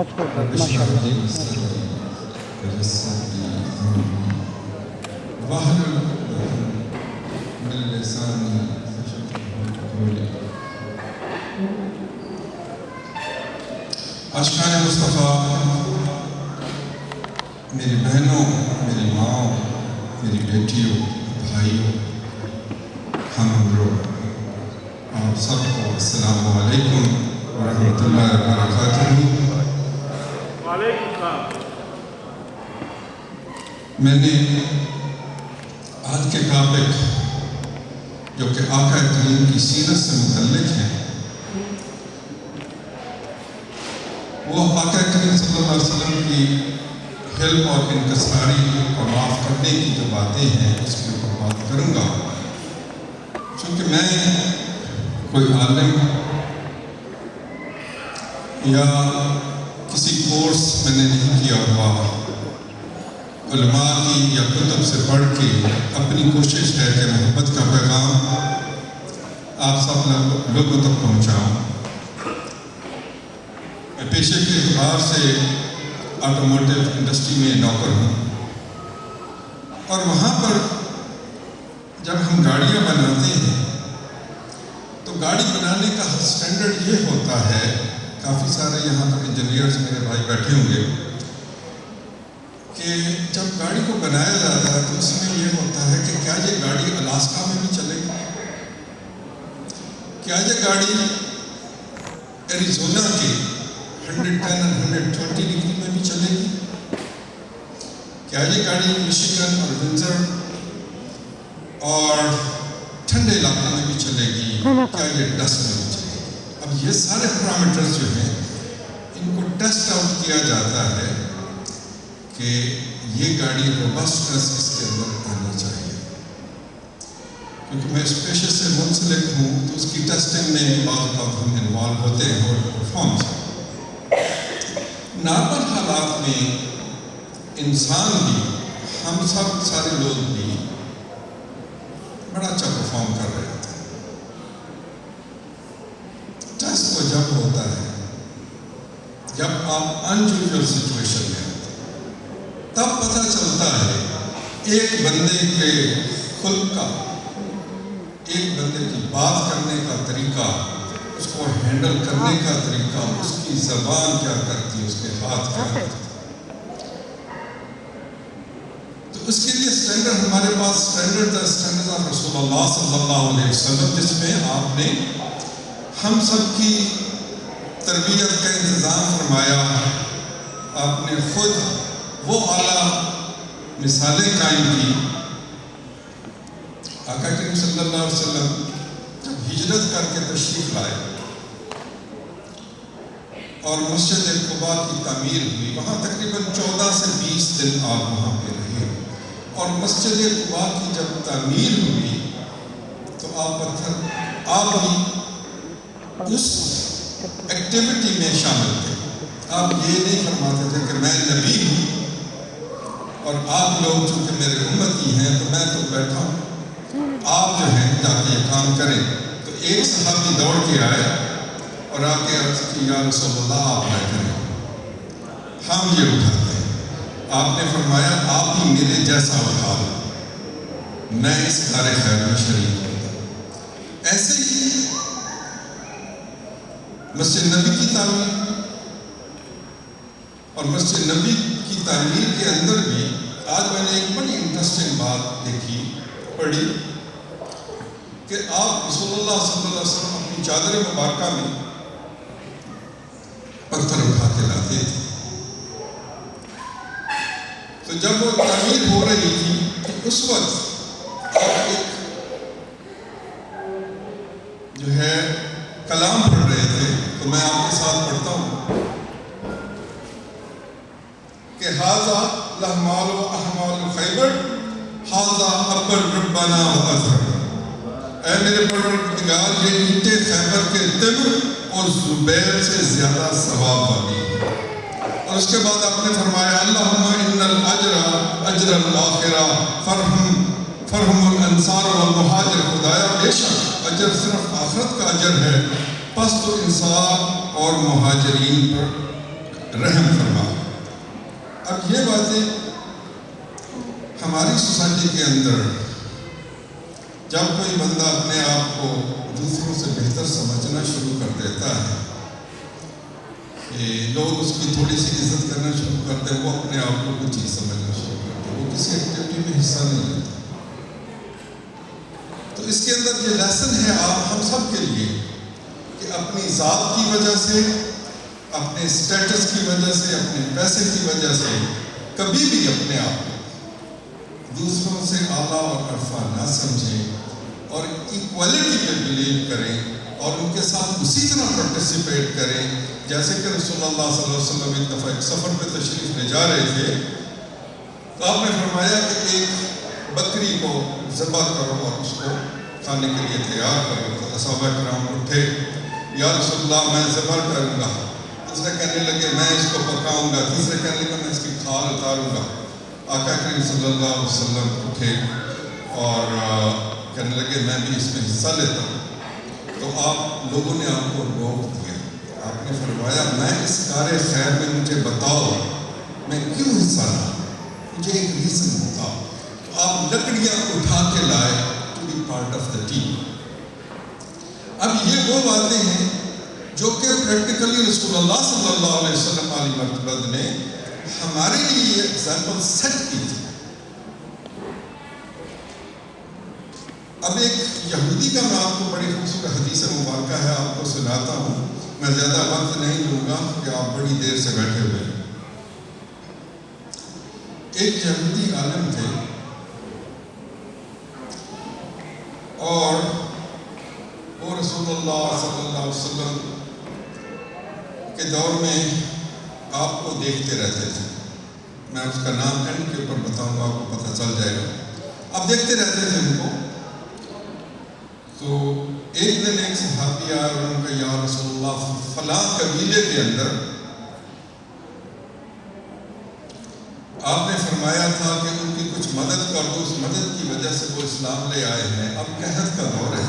رب اشرح لي صدري ويسر لي امري واحلل عقدة من لساني يفقهوا قولي. عاشقان مصطفیٰ، میری بہنوں، میری ماں، میری بیٹیوں، بھائیوں، ہم لوگ آپ سب کو السلام علیکم ورحمۃ اللہ وبرکاتہ۔ وعلیکم السلام۔ میں نے آج کے ٹاپک جو کہ آقا کریم کی سیرت سے متعلق ہے، وہ آقا کریم صلی اللہ علیہ وسلم کی حلم اور انکساری اور معاف کرنے کی جو باتیں ہیں اس کے اوپر بات کروں گا۔ چونکہ میں کوئی عالم یا کسی کورس میں نے نہیں کیا ہوا، علماء کی یا کتب سے پڑھ کے اپنی کوشش ہے کہ محبت کا پیغام آپ سب لوگوں تک پہنچاؤں۔ میں پیشے کے اعتبار سے آٹوموٹیو انڈسٹری میں نوکر ہوں، اور وہاں پر جب ہم گاڑیاں بناتے ہیں تو گاڑی بنانے کا سٹینڈرڈ یہ ہوتا ہے، کافی سارے یہاں پر انجینئرز میرے بھائی بیٹھے ہوں گے، کہ جب گاڑی کو بنایا جاتا ہے تو اس میں یہ ہوتا ہے کہ کیا یہ گاڑی الاسکا میں بھی چلے گی، کیا یہ گاڑی ایریزونا کے 110 اور 120 ڈگری میں بھی چلے گی، کیا یہ گاڑی مشیگن اور ونزر اور ٹھنڈے علاقوں میں بھی چلے گی، کیا یہ ڈسٹ میں بھی چلے گی۔ اب یہ سارے پیرامیٹرز جو ہیں ان کو ٹیسٹ آؤٹ کیا جاتا ہے کہ یہ گاڑی روبسٹنس اس کے اندر آنی چاہیے۔ کیونکہ میں اس پیشے سے منسلک ہوں تو اس کی ٹیسٹنگ میں بعض اوقات ہم انوالو ہوتے ہیں اور پرفارم کرتے ہیں۔ نارمل حالات میں انسان بھی، ہم سب سارے لوگ بھی بڑا اچھا پرفارم کر رہے ہوتے ہیں۔ ٹیسٹ تو جب ہوتا ہے جب آپ انیوژل سچویشن میں ہوتے ہیں، تب پتہ چلتا ہے ایک بندے کے خلق کا، ایک بندے کی بات کرنے کا طریقہ، اس کو ہینڈل کرنے کا طریقہ، اس کی زبان کیا کرتی ہے، اس کے ہاتھ کیا کرتے ہیں۔ تو اس کے لیے سٹینڈرڈ ہمارے پاس سٹینڈرڈ آف رسول اللہ صلی اللہ علیہ وسلم، جس میں آپ نے ہم سب کی تربیت کا انتظام فرمایا، آپ نے خود وہ اعلیٰ مثالیں قائم کی۔ آقا کریم صلی اللہ علیہ وسلم جب ہجرت کر کے تشریف لائے اور مسجد قباء کی تعمیر ہوئی، وہاں تقریباً 14 سے 20 دن آپ وہاں پہ رہے، اور مسجد قباء کی جب تعمیر ہوئی تو آپ بھی اس ایکٹیویٹی میں شامل تھے۔ آپ یہ نہیں فرماتے تھے کہ میں نبی ہوں اور آپ لوگ چونکہ میرے امتی ہیں تو میں تو بیٹھا ہوں، آپ جو ہیں جا کے یہ کام کریں۔ تو ایک صحابی دوڑ کے آئے اور آ کے عرض کی، یا رسول اللہ آپ بیٹھے ہیں، ہم یہ اٹھاتے ہیں۔ آپ نے فرمایا آپ بھی میرے جیسا اٹھا لو، میں اس کار خیر میں شریک ہوتا۔ ایسے ہی مسجد نبی کی تعمیر اور مسجد نبی کی تعمیر کے اندر بھی آج میں نے ایک بڑی انٹرسٹنگ بات دیکھی، پڑھی، کہ آپ رسول اللہ صلی اللہ علیہ وسلم اپنی چادر مبارکہ میں پتھر اٹھا کے لاتے تھے۔ تو جب وہ تعمیر ہو رہی تھی تو اس وقت آپ ایک جو ہے کلام پڑھ رہے تھے، تو میں آپ کے ساتھ پڑھتا ہوں کہ ھذا لحمال و احمال خیبر ھذا ابر ربنا و اثر۔ اے میرے پروردگار، یہ اینٹیں خیبر کے تبر اور زبیر سے زیادہ ثواب والی ہے۔ اور اس کے بعد آپ نے فرمایا اللہم ان الاجر اجر الاخرہ فرحم الانصار والمہاجر۔ خدایا بے شک اجر صرف آخرت کا اجر ہے، پس تو انصار اور مہاجرین پر رحم فرما۔ اب یہ باتیں ہماری سوسائٹی کے اندر جب کوئی بندہ اپنے آپ کو دوسروں سے بہتر سمجھنا شروع کر دیتا ہے کہ لوگ اس کی تھوڑی سی عزت کرنا شروع کرتے ہیں، وہ اپنے آپ کو کچھ چیز سمجھنا شروع کرتے ہیں، وہ کسی ایکٹیویٹی میں حصہ نہیں لیتا۔ تو اس کے اندر یہ لیسن ہے آپ ہم سب کے لیے کہ اپنی ذات کی وجہ سے، اپنے اسٹیٹس کی وجہ سے، اپنے پیسے کی وجہ سے کبھی بھی اپنے آپ کو دوسروں سے اعلیٰ اور ارفع نہ سمجھیں اور ایکوالٹی پہ بلیو کریں اور ان کے ساتھ اسی طرح پارٹیسپیٹ کریں جیسے کہ رسول اللہ صلی اللہ علیہ وسلم ایک دفعہ ایک سفر پہ تشریف لے جا رہے تھے تو آپ نے فرمایا کہ ایک بکری کو ذبح کرو اور اس کو کھانے کے لیے تیار کرو۔ تو صحابہ کرام اٹھے، یا رسول اللہ میں ذبح کروں گا، دوسرے کہنے لگے میں اس کو پکاؤں گا، تیسرے کہنے لگے میں اس کی کھال اتاروں گا۔ آقا کریم صلی اللہ علیہ وسلم اٹھے اور کہنے لگے میں بھی اس میں حصہ لیتا ہوں۔ تو آپ لوگوں نے آپ کو روک دیا، آپ نے فرمایا میں اس کار خیر میں مجھے بتاؤ میں کیوں حصہ لوں، مجھے ایک ریزن بتاؤ۔ تو آپ لکڑیاں اٹھا کے لائے to be part of the team. اب یہ وہ باتیں ہیں جو کہ پریکٹیکلی رسول اللہ صلی اللہ علیہ وسلم علی مرتبہ نے ہمارے لیے یہ ایگزامپل سیٹ کی تھی۔ اب ایک یہودی کا میں آپ کو بڑی خوبصورت حدیث مبارکہ ہے آپ کو سناتا ہوں، میں زیادہ وقت نہیں لوں گا کہ آپ بڑی دیر سے بیٹھے ہوئے ہیں۔ ایک یہودی عالم تھے اور وہ رسول اللہ صلی اللہ علیہ وسلم کے دور میں آپ کو دیکھتے رہتے تھے، میں اس کا نام اینڈ کے اوپر بتاؤں گا، آپ کو پتہ چل جائے گا۔ آپ دیکھتے رہتے تھے ان کو۔ تو ایک دن ایک صحابی آیا اور ان کا یا رسول اللہ فلاں قبیلے کے اندر آپ نے فرمایا تھا کہ ان کی کچھ مدد کر دو، اس مدد کی وجہ سے وہ اسلام لے آئے ہیں، اب قحط کا دور ہے،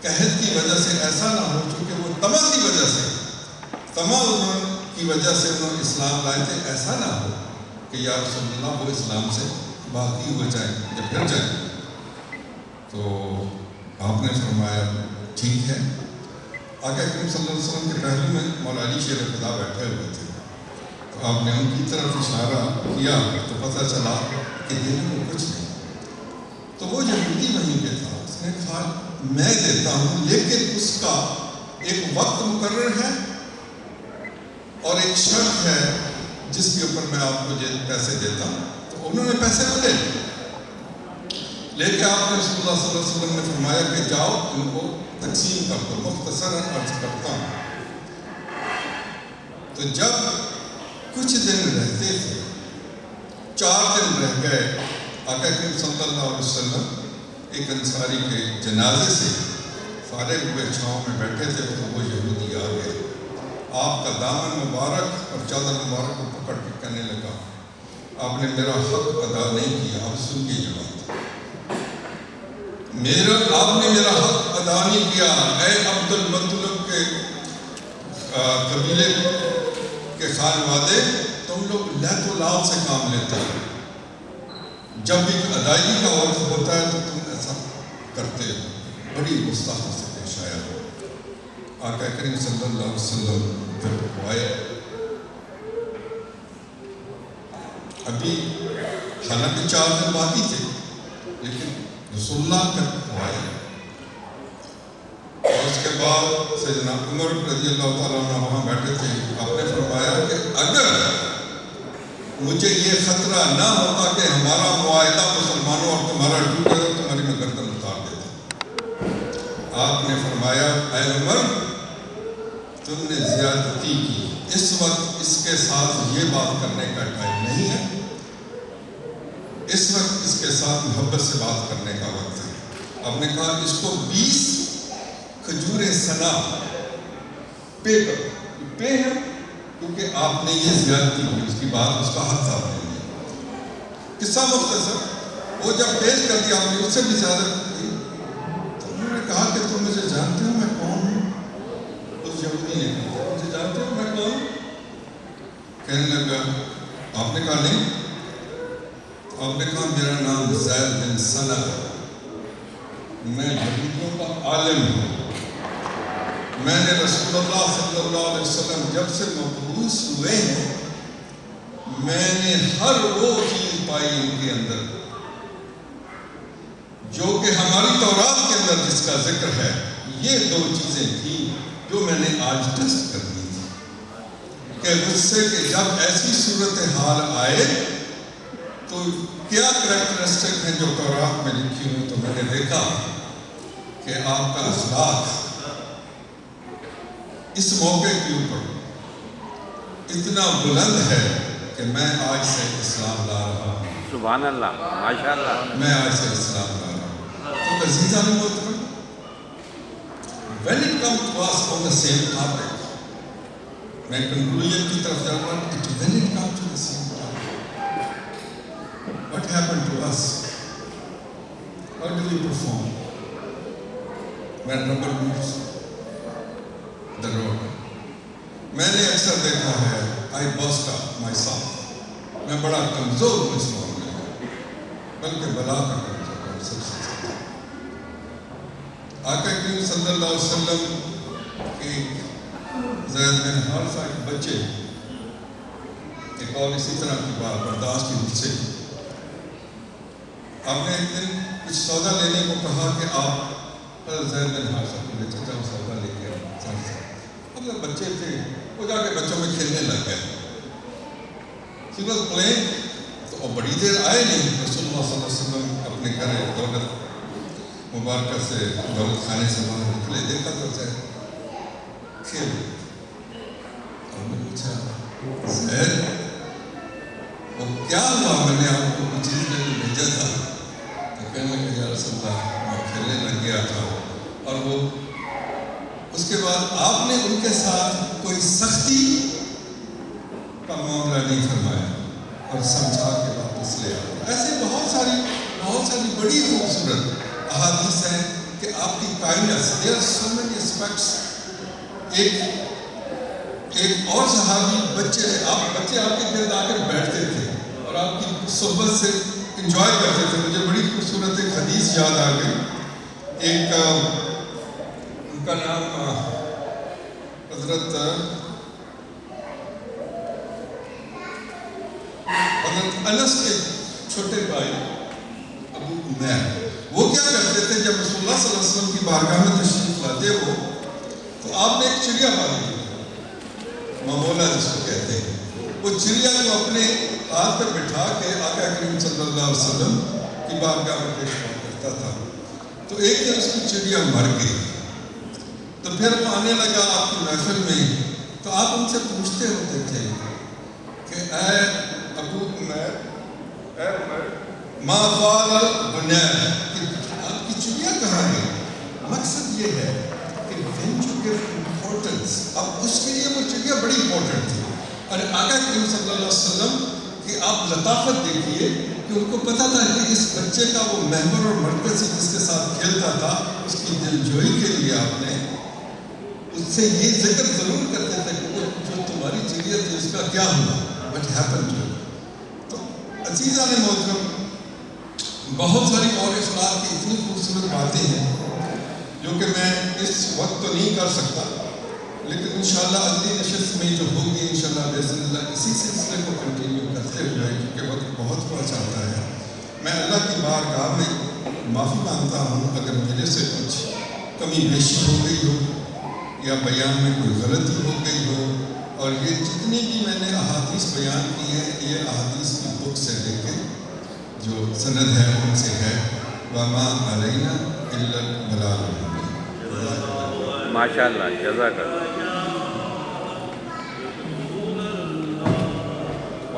قحط کی وجہ سے ایسا نہ ہو چونکہ وہ طمع کی وجہ سے کی وجہ سے انہوں نے اسلام لائے تھے، ایسا نہ ہو کہ یا رسول اللہ وہ اسلام سے باقی ہو جائیں یا پھر جائیں۔ تو آپ نے فرمایا ٹھیک ہے۔ آقا کریم صلی اللہ علیہ وسلم کے پہلو میں مولا علی شیر خدا بیٹھے ہوئے تھے، تو آپ نے ان کی طرف اشارہ کیا تو پتہ چلا کہ دل میں کچھ نہیں۔ تو وہ یہودی وہیں پہ تھا، اس نے کہا میں دیتا ہوں لیکن اس کا ایک وقت مقرر ہے اور ایک شرط ہے جس کے اوپر میں آپ کو پیسے دیتا ہوں۔ تو انہوں نے پیسے تو لے کے آپ نے رسول اللہ صلی اللہ علیہ وسلم نے فرمایا کہ جاؤ ان کو تقسیم کر دو، مختصراً عرض کرتا ہوں۔ تو جب کچھ دن رہتے تھے، 4 دن رہ گئے، آقا کریم صلی اللہ علیہ وسلم ایک انصاری کے جنازے سے فارغ ہوئے چھاؤں میں بیٹھے تھے تو وہ یہودی آ گئے، آپ کا دامن مبارک اور چادر مبارک کو پکڑ کے کہنے لگا آپ نے میرا حق ادا نہیں کیا۔ آپ سنیے یہ بات، آپ نے میرا حق ادا نہیں کیا، اے عبد المطلب کے قبیلے کے خانوادے، تم لوگ لہت و لعب سے کام لیتے ہو، جب بھی ادائیگی کا وقت ہوتا ہے تو تم ایسا کرتے ہو، بڑی گستاخی سے پیش آیا ہو۔ آقا کریم صلی اللہ علیہ وسلم جب آئے، ابھی حالانکہ 4 دن باقی تھے لیکن رسول اللہ کا آئے، اور اس کے بعد سیدنا عمر رضی اللہ تعالیٰ عنہ وہاں بیٹھے تھے۔ آپ نے فرمایا کہ اگر مجھے یہ خطرہ نہ ہوتا کہ ہمارا معاہدہ مسلمانوں اور تمہارا ٹوٹے تو تمہاری میں گردن اتار دیتا۔ آپ نے فرمایا اے عمر تم نے زیادتی کی، اس وقت اس کے ساتھ یہ بات کرنے کا ٹائم نہیں ہے، اس وقت اس کے ساتھ محبت سے بات کرنے کا وقت ہے۔ آپ نے کہا اس کو 20 کھجوریں سنا پے ہے، کیونکہ آپ نے یہ زیادتی کی، اس کی بات اس کا حق آپ نے لیا۔ قصہ مختصر، وہ جب پیش کر دیا آپ نے اس سے بھی زیادہ کی تو انہوں نے کہا کہ تم مجھے جانتے ہو میں کون ہوں؟ اس یہودی نے کہا مجھے جانتے ہو میں کون ہوں؟ کہنے لگا آپ نے کہا نہیں؟ آپ نے کہا میرا نام زید بن ثنا ہے، میں یہودیوں کا عالم ہوں، میں نے رسول اللہ صلی اللہ علیہ وسلم جب سے مبعوث ہوئے ہیں میں نے ہر وہ چیز پائی ان کے اندر جو کہ ہماری تورات کے اندر جس کا ذکر ہے، یہ دو چیزیں تھیں جو میں نے آج ٹیسٹ کر دی تھی کہ مجھ سے کہ جب ایسی صورتحال آئے تو کیا کریکٹرسٹک ہیں جو تورات میں لکھی ہوئی، تو میں نے دیکھا کہ آپ کا اخلاق اس موقع کے اوپر اتنا بلند ہے کہ میں آج سے اسلام لا رہا ہوں۔ سبحان اللہ، ماشاء اللہ۔ میں آج سے اسلام لا رہا ہوں۔ تو عزیزان محترم، when it comes to us on the same topic، میں کنکلوژن کی طرف جاؤں گا کہ when it comes to the same topic، what happened to us؟ How do we perform when rubber meets the road؟ میں نے اکثر دیکھا ہے I boast up myself، میں بڑا کمزور ہوں اس معاملے میں، بلکہ بلا کا کمزور ہوں سب سے زیادہ۔ آقا کریم صلی اللہ علیہ وسلم کی زید بن حارثہ کے بچے ایک اور اسی طرح کی بات برداشت کی مجھ سے، آپ نے ایک دن کچھ سودا لینے کو کہا کہ آپ زید بن حارثہ کو لے چلتا ہوں سودا لے کے مطلب بچے تھے، وہ جا کے بچوں میں کھیلنے لگ گئے، تو بڑی دیر آئے نہیں، رسول اللہ صلی اللہ علیہ وسلم اپنے گھر دولت مبارکہ سے دولت خانے سے باہر نکلے، دیکھا تو کھیل، اور میں پوچھا زید وہ کیا ہوا، میں نے آپ کو کچھ چیز کے لیے بھیجا تھا، تو کہنے لگا یا رسول اللہ میں کھیلنے لگ گیا تھا، اور وہ اس کے بعد آپ نے ان کے ساتھ کوئی سختی کا معاملہ نہیں فرمایا اور سمجھا کے واپس لے آیا۔ ایسے بہت ساری بڑی خوبصورت احادیث ہیں کہ آپ کی kindness, there are so many aspects۔ ایک اور صحابی بچے آپ کے گرد آ کر بیٹھتے تھے اور آپ کی صحبت سے انجوائے کرتے تھے، مجھے بڑی خوبصورت ایک حدیث یاد آ گئی، ایک ان کا نام حضرت انس کے چھوٹے بھائی ابو عمیر، وہ کیا کرتے تھے جب رسول اللہ صلی اللہ علیہ وسلم کی بارگاہ میں تشریف لاتے ہو تو آپ نے ایک چڑیا پالی تھی، ممولا جس کو کہتے ہیں، وہ چڑیا کو اپنے ہاتھ پہ بٹھا کے آقا کریم صلی اللہ علیہ وسلم کی بارگاہ میں پیش کرتا تھا، تو ایک دن اس کی چڑیا مر گئی، تو پھر وہ آنے لگا آپ کی محفل میں، تو آپ ان سے پوچھتے ہوتے تھے کہ اے ابو عمیر، اے عمر، ما فعل بنیر، کہ آپ کی چڑیا کہاں ہے؟ مقصد یہ ہے کہ when you give importance، اب اس کے لیے وہ چڑیا بڑی امپورٹنٹ تھی، اور آقا کریم صلی اللہ علیہ وسلم کی آپ لطافت دیکھیے کہ ان کو پتا تھا کہ اس بچے کا وہ محور اور مرکز جس کے ساتھ کھیلتا تھا، اس کی دلجوئی کے لیے آپ نے اس سے یہ ذکر ضرور کرتے تھے کہ جو تمہاری چڑیا تھی اس کا کیا ہوا، what happened to it۔ تو عزیزان محترم، بہت ساری اور اخلاق کی اتنی خوبصورت باتیں ہیں جو کہ میں اس وقت تو نہیں کر سکتا، لیکن انشاءاللہ اگلی نشست میں جو ہوگی انشاءاللہ باذن اللہ اسی سلسلے کو کنٹینیو کرتے ہوئے، کیونکہ وقت بہت ہوا چاہتا ہے، میں اللہ کی بارگاہ میں معافی مانگتا ہوں اگر میرے سے کچھ کمی بیشی ہو گئی ہو یا بیان میں کوئی غلطی ہو گئی ہو، اور یہ جتنی بھی میں نے احادیث بیان کی ہیں یہ احادیث کی بک سے لے کے جو سند ہے ان سے ہے، وما علینا الا البلاغ۔ ماشاء اللہ، جزاک اللہ۔